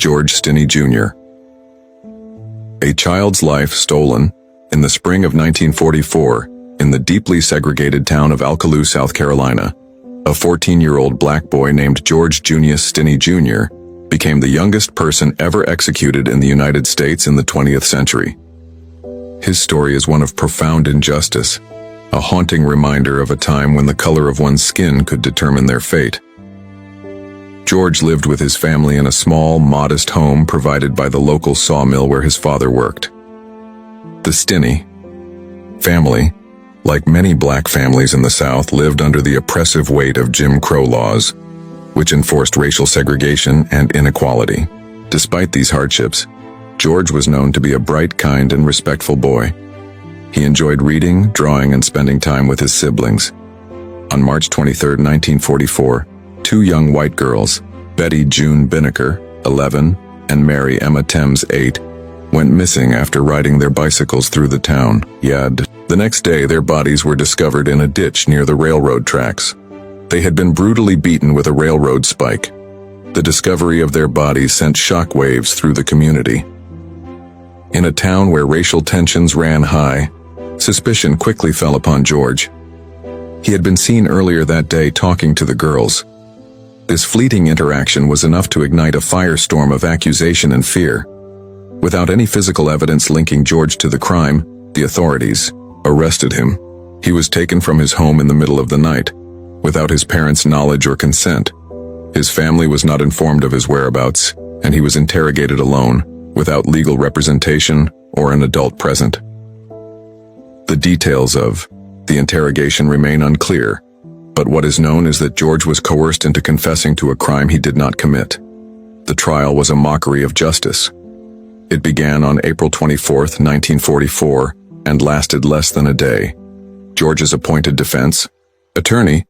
George Stinney Jr. A child's life stolen in the spring of 1944 in the deeply segregated town of Alkaloo, South Carolina. A 14-year-old black boy named George Junius Stinney Jr. became the youngest person ever executed in the United States in the 20th century. His story is one of profound injustice, a haunting reminder of a time when the color of one's skin could determine their fate. George lived with his family in a small, modest home provided by the local sawmill where his father worked. The Stinney family, like many black families in the South, lived under the oppressive weight of Jim Crow laws, which enforced racial segregation and inequality. Despite these hardships, George was known to be a bright, kind, and respectful boy. He enjoyed reading, drawing, and spending time with his siblings. On March 23, 1944, two young white girls, Betty June Binnicker, 11, and Mary Emma Thames, 8, went missing after riding their bicycles through the town. The next day, their bodies were discovered in a ditch near the railroad tracks. They had been brutally beaten with a railroad spike. The discovery of their bodies sent shockwaves through the community. In a town where racial tensions ran high, suspicion quickly fell upon George. He had been seen earlier that day talking to the girls. This fleeting interaction was enough to ignite a firestorm of accusation and fear. Without any physical evidence linking George to the crime, the authorities arrested him. He was taken from his home in the middle of the night, without his parents' knowledge or consent. His family was not informed of his whereabouts, and he was interrogated alone, without legal representation or an adult present. The details of the interrogation remain unclear, but what is known is that George was coerced into confessing to a crime he did not commit. The trial was a mockery of justice. It began on April 24, 1944, and lasted less than a day. George's appointed defense attorney,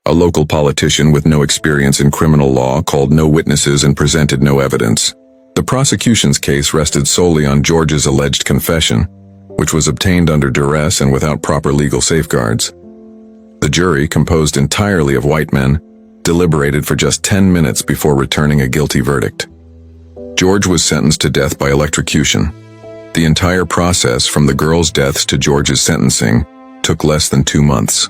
a local politician with no experience in criminal law, called no witnesses and presented no evidence. The prosecution's case rested solely on George's alleged confession, which was obtained under duress and without proper legal safeguards. The jury, composed entirely of white men, deliberated for just 10 minutes before returning a guilty verdict. George was sentenced to death by electrocution. The entire process, from the girls' deaths to George's sentencing, took less than 2 months.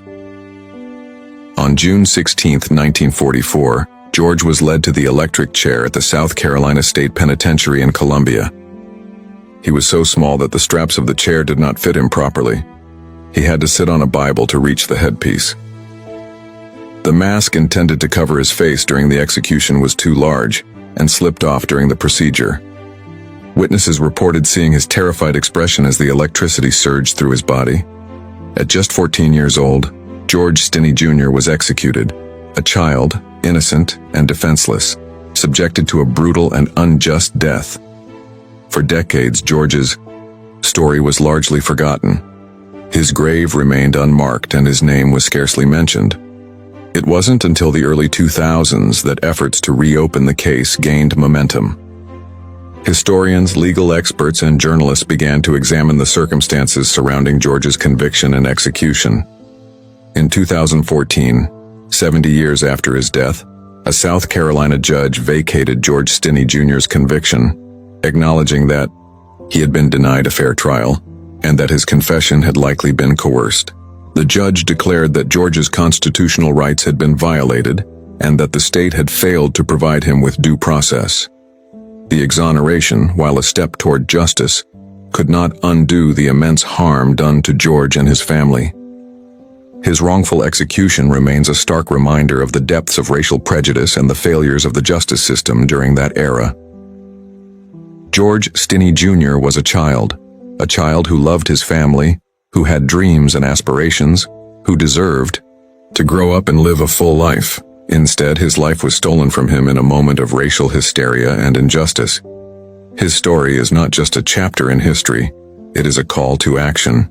On June 16, 1944, George was led to the electric chair at the South Carolina State Penitentiary in Columbia. He was so small that the straps of the chair did not fit him properly. He had to sit on a Bible to reach the headpiece. The mask intended to cover his face during the execution was too large and slipped off during the procedure. Witnesses reported seeing his terrified expression as the electricity surged through his body. At just 14 years old, George Stinney Jr. was executed, a child, innocent and defenseless, subjected to a brutal and unjust death. For decades, George's story was largely forgotten. His grave remained unmarked and his name was scarcely mentioned. It wasn't until the early 2000s that efforts to reopen the case gained momentum. Historians, legal experts, and journalists began to examine the circumstances surrounding George's conviction and execution. In 2014, 70 years after his death, a South Carolina judge vacated George Stinney Jr.'s conviction, acknowledging that he had been denied a fair trial and that his confession had likely been coerced. The judge declared that George's constitutional rights had been violated and that the state had failed to provide him with due process. The exoneration, while a step toward justice, could not undo the immense harm done to George and his family. His wrongful execution remains a stark reminder of the depths of racial prejudice and the failures of the justice system during that era. George Stinney Jr. was a child who loved his family, who had dreams and aspirations, who deserved to grow up and live a full life. Instead, his life was stolen from him in a moment of racial hysteria and injustice. His story is not just a chapter in history, it is a call to action.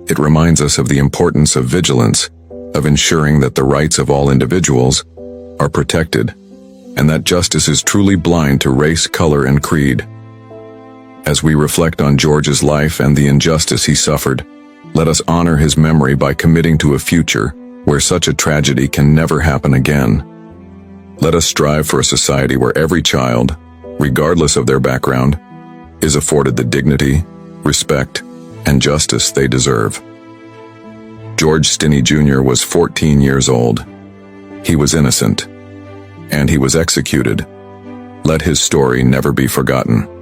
It reminds us of the importance of vigilance, of ensuring that the rights of all individuals are protected, and that justice is truly blind to race, color, and creed. As we reflect on George's life and the injustice he suffered, let us honor his memory by committing to a future where such a tragedy can never happen again. Let us strive for a society where every child, regardless of their background, is afforded the dignity, respect, and justice they deserve. George Stinney Jr. was 14 years old. He was innocent, and he was executed. Let his story never be forgotten.